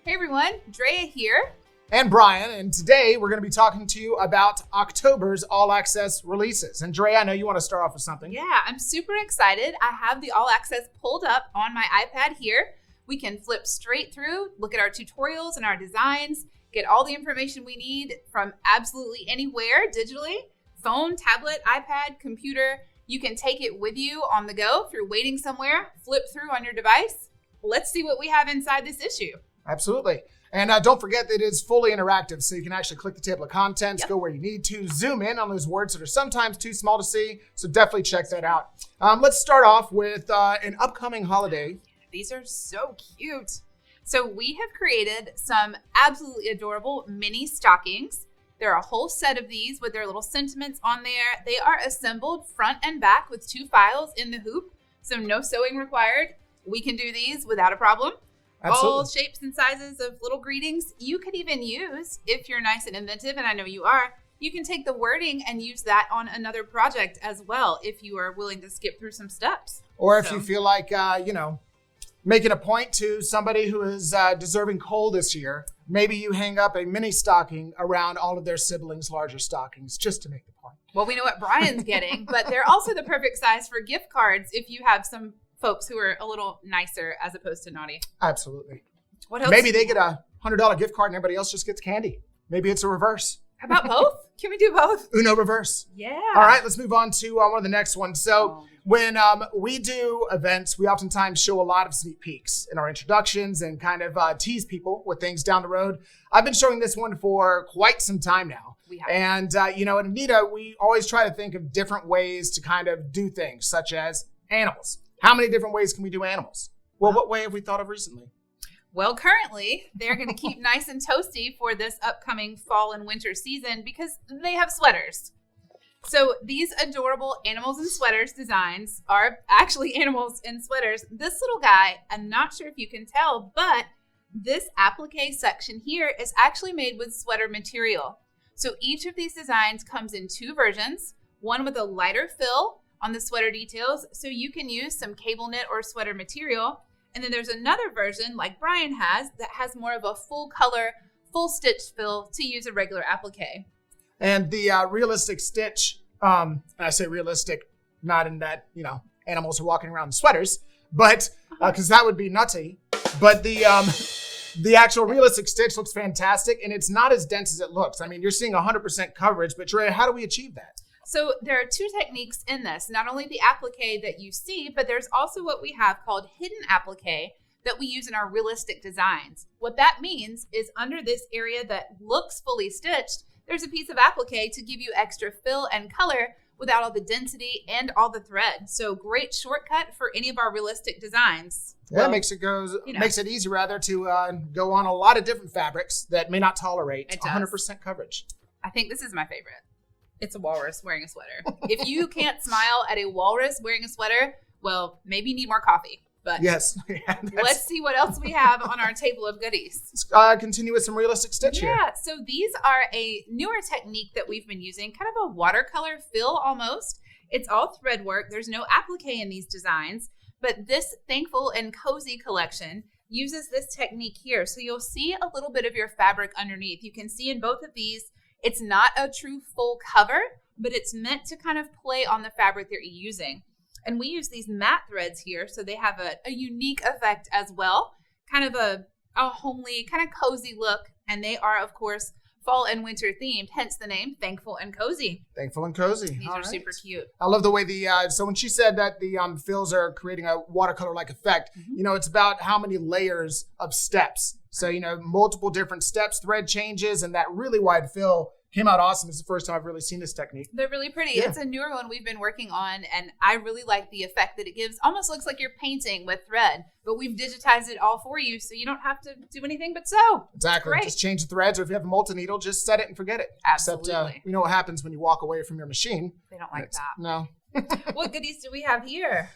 Hey everyone, Drea here. And Bryan, and today we're going to be talking to you about October's All Access releases. And Drea, I know you want to start off with something. Yeah, I'm super excited. I have the All Access pulled up on my iPad here. We can flip straight through, look at our tutorials and our designs, get all the information we need from absolutely anywhere digitally. Phone, tablet, iPad, computer. You can take it with you on the go if you're waiting somewhere, flip through on your device. Let's see what we have inside this issue. Absolutely. And don't forget that it is fully interactive, so you can actually click the table of contents, go where you need to, zoom in on those words that are sometimes too small to see, so definitely check that out. Let's start off with an upcoming holiday. These are so cute. So we have created some absolutely adorable mini stockings. There are a whole set of these with their little sentiments on there. They are assembled front and back with 2 files in the hoop, so no sewing required. We can do these without a problem. Absolutely. All shapes and sizes of little greetings. You could even use, if you're nice and inventive, and I know you are, you can take the wording and use that on another project as well if you are willing to skip through some steps. Or if you feel like, making a point to somebody who is deserving coal this year, maybe you hang up a mini stocking around all of their siblings' larger stockings just to make the point. Well, we know what Bryan's getting, but they're also the perfect size for gift cards if you have some folks who are a little nicer as opposed to naughty. Absolutely. What else? Maybe they get a $100 gift card and everybody else just gets candy. Maybe it's a reverse. How about both? Can we do both? Uno reverse. Yeah. All right, let's move on to one of the next ones. So when we do events, we oftentimes show a lot of sneak peeks in our introductions and kind of tease people with things down the road. I've been showing this one for quite some time now. We have. And, at Anita, we always try to think of different ways to kind of do things, such as animals. How many different ways can we do animals? Well, what way have we thought of recently? Well, currently, they're going to keep nice and toasty for this upcoming fall and winter season because they have sweaters. So these adorable animals in sweaters designs are actually animals in sweaters. This little guy, I'm not sure if you can tell, but this applique section here is actually made with sweater material. So each of these designs comes in 2 versions, one with a lighter fill on the sweater details, so you can use some cable knit or sweater material. And then there's another version like Bryan has that has more of a full color, full stitch fill to use a regular applique. And the realistic stitch, I say realistic, not in that, animals are walking around in sweaters, but because that would be nutty. But the actual realistic stitch looks fantastic, and it's not as dense as it looks. I mean, you're seeing 100% coverage, but Drea, how do we achieve that? So there are 2 techniques in this, not only the applique that you see, but there's also what we have called hidden applique that we use in our realistic designs. What that means is under this area that looks fully stitched, there's a piece of applique to give you extra fill and color without all the density and all the thread. So great shortcut for any of our realistic designs. Yeah, it makes it easy rather to go on a lot of different fabrics that may not tolerate 100% coverage. I think this is my favorite. It's a walrus wearing a sweater. If you can't smile at a walrus wearing a sweater, well, maybe you need more coffee. But yes. Let's see what else we have on our table of goodies. Let's continue with some realistic stitch here. Yeah, so these are a newer technique that we've been using, kind of a watercolor fill almost. It's all thread work. There's no applique in these designs, but this Thankful and Cozy collection uses this technique here. So you'll see a little bit of your fabric underneath. You can see in both of these, it's not a true full cover, but it's meant to kind of play on the fabric that you're using. And we use these matte threads here, so they have a unique effect as well. Kind of a homely, kind of cozy look. And they are, of course, fall and winter themed, hence the name Thankful and Cozy. Thankful and Cozy. These are super cute. I love the way so when she said that the fills are creating a watercolor-like effect, it's about how many layers of steps. So, multiple different steps, thread changes, and that really wide fill came out awesome. It's the first time I've really seen this technique. They're really pretty. Yeah. It's a newer one we've been working on, and I really like the effect that it gives. Almost looks like you're painting with thread, but we've digitized it all for you, so you don't have to do anything but sew. Exactly. Great. Just change the threads, or if you have a multi-needle, just set it and forget it. Absolutely. Except, you know what happens when you walk away from your machine. They don't like that. No. What goodies do we have here?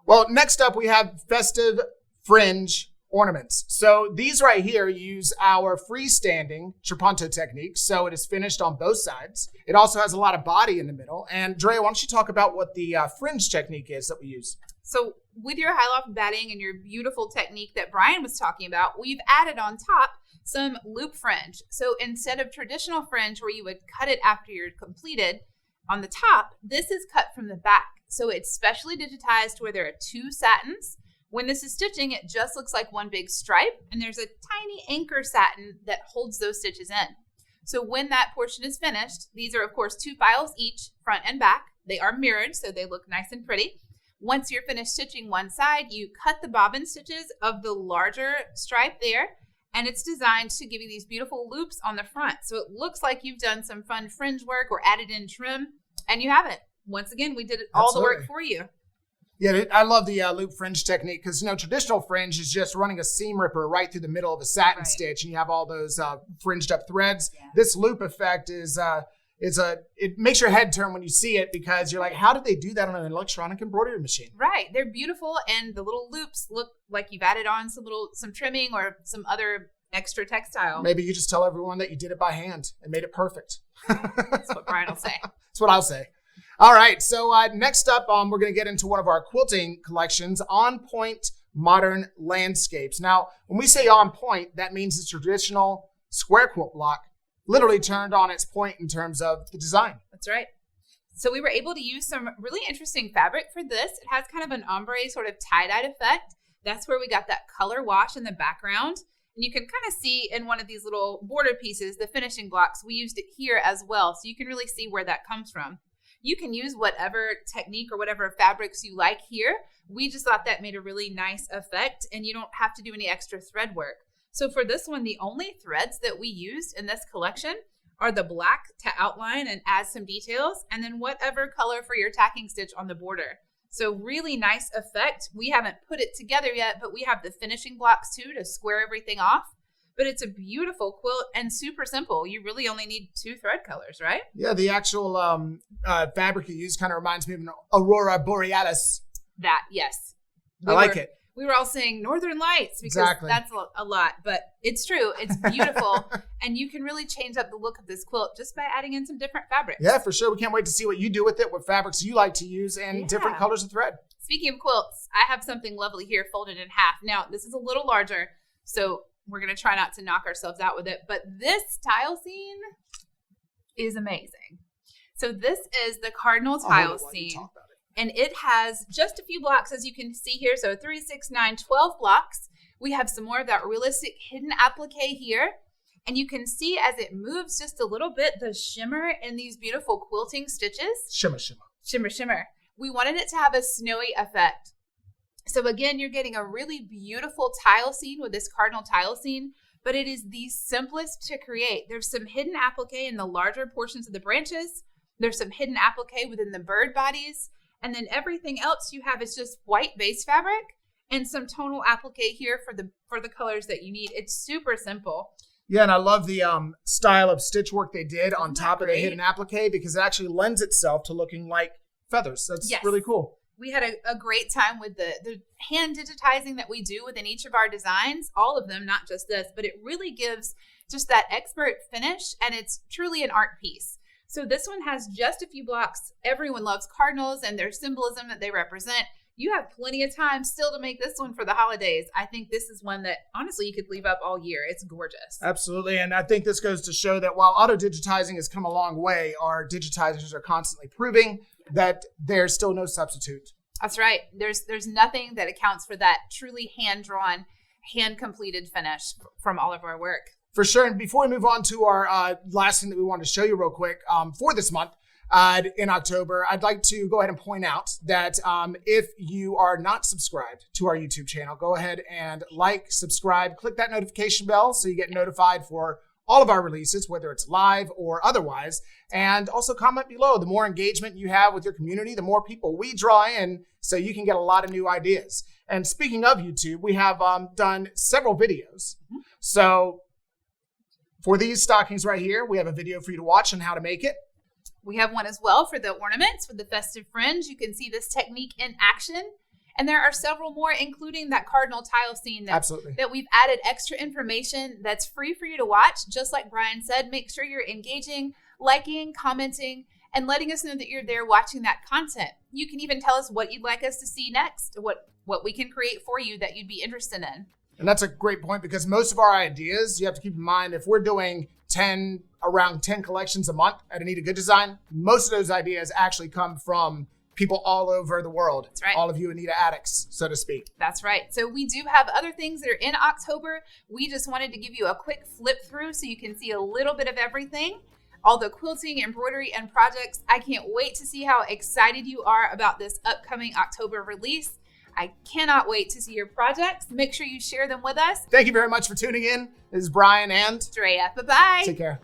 Well, next up, we have Festive Fringe Ornaments. So these right here use our freestanding trapunto technique. So it is finished on both sides. It also has a lot of body in the middle. And Drea, why don't you talk about what the fringe technique is that we use? So with your high loft batting and your beautiful technique that Bryan was talking about, we've added on top some loop fringe. So instead of traditional fringe where you would cut it after you're completed on the top, this is cut from the back. So it's specially digitized where there are 2 satins. When this is stitching, it just looks like one big stripe, and there's a tiny anchor satin that holds those stitches in. So when that portion is finished, these are, of course, 2 files each, front and back. They are mirrored, so they look nice and pretty. Once you're finished stitching one side, you cut the bobbin stitches of the larger stripe there, and it's designed to give you these beautiful loops on the front. So it looks like you've done some fun fringe work or added in trim, and you haven't. Once again, we did all the work for you. Yeah, I love the loop fringe technique because, traditional fringe is just running a seam ripper right through the middle of a satin stitch, and you have all those fringed up threads. Yeah. This loop effect it makes your head turn when you see it because you're like, how did they do that on an electronic embroidery machine? Right. They're beautiful, and the little loops look like you've added on some trimming or some other extra textile. Maybe you just tell everyone that you did it by hand and made it perfect. That's what Bryan will say. That's what I'll say. All right, so next up, we're going to get into one of our quilting collections, On Point Modern Landscapes. Now, when we say on point, that means the traditional square quilt block literally turned on its point in terms of the design. That's right. So we were able to use some really interesting fabric for this. It has kind of an ombre sort of tie-dyed effect. That's where we got that color wash in the background. And you can kind of see in one of these little border pieces, the finishing blocks, we used it here as well. So you can really see where that comes from. You can use whatever technique or whatever fabrics you like here. We just thought that made a really nice effect, and you don't have to do any extra thread work. So for this one, the only threads that we used in this collection are the black to outline and add some details, and then whatever color for your tacking stitch on the border. So really nice effect. We haven't put it together yet, but we have the finishing blocks too to square everything off. But it's a beautiful quilt and super simple. You really only need 2 thread colors, right? Yeah, the actual fabric you use kind of reminds me of an Aurora Borealis. That, yes. I like it. We were all saying Northern Lights because that's a lot, but it's true. It's beautiful, and you can really change up the look of this quilt just by adding in some different fabrics. Yeah, for sure. We can't wait to see what you do with it, what fabrics you like to use, and different colors of thread. Speaking of quilts, I have something lovely here folded in half. Now, this is a little larger, so we're going to try not to knock ourselves out with it, but this tile scene is amazing. So this is the Cardinal Tile Scene, and it has just a few blocks, as you can see here. So 3, 6, 9, 12 blocks. We have some more of that realistic hidden applique here, and you can see as it moves just a little bit, the shimmer in these beautiful quilting stitches. Shimmer, shimmer. Shimmer, shimmer. We wanted it to have a snowy effect. So again, you're getting a really beautiful tile scene with this Cardinal Tile Scene, but it is the simplest to create. There's some hidden applique in the larger portions of the branches. There's some hidden applique within the bird bodies. And then everything else you have is just white base fabric and some tonal applique here for the colors that you need. It's super simple. Yeah, and I love the style of stitch work they did on top of the hidden applique because it actually lends itself to looking like feathers. That's really cool. We had a great time with the hand digitizing that we do within each of our designs, all of them, not just this, but it really gives just that expert finish, and it's truly an art piece. So this one has just a few blocks. Everyone loves cardinals and their symbolism that they represent. You have plenty of time still to make this one for the holidays. I think this is one that, honestly, you could leave up all year. It's gorgeous. Absolutely, and I think this goes to show that while auto-digitizing has come a long way, our digitizers are constantly proving that there's still no substitute. That's right. There's nothing that accounts for that truly hand-drawn, hand-completed finish from all of our work. For sure. And before we move on to our last thing that we wanted to show you real quick for this month in October, I'd like to go ahead and point out that if you are not subscribed to our YouTube channel, go ahead and subscribe, click that notification bell so you get notified for all of our releases, whether it's live or otherwise. And also comment below. The more engagement you have with your community, the more people we draw in so you can get a lot of new ideas. And speaking of YouTube, we have done several videos. Mm-hmm. So for these stockings right here, we have a video for you to watch on how to make it. We have one as well for the ornaments with the festive fringe. You can see this technique in action. And there are several more, including that Cardinal Tile Scene Absolutely. that we've added extra information that's free for you to watch. Just like Bryan said, make sure you're engaging, liking, commenting, and letting us know that you're there watching that content. You can even tell us what you'd like us to see next, what we can create for you that you'd be interested in. And that's a great point, because most of our ideas, you have to keep in mind, if we're doing around 10 collections a month at Anita Goodesign, most of those ideas actually come from people all over the world. That's right. All of you Anita addicts, so to speak. That's right. So we do have other things that are in October. We just wanted to give you a quick flip through so you can see a little bit of everything. All the quilting, embroidery, and projects. I can't wait to see how excited you are about this upcoming October release. I cannot wait to see your projects. Make sure you share them with us. Thank you very much for tuning in. This is Bryan and Drea. Bye-bye. Take care.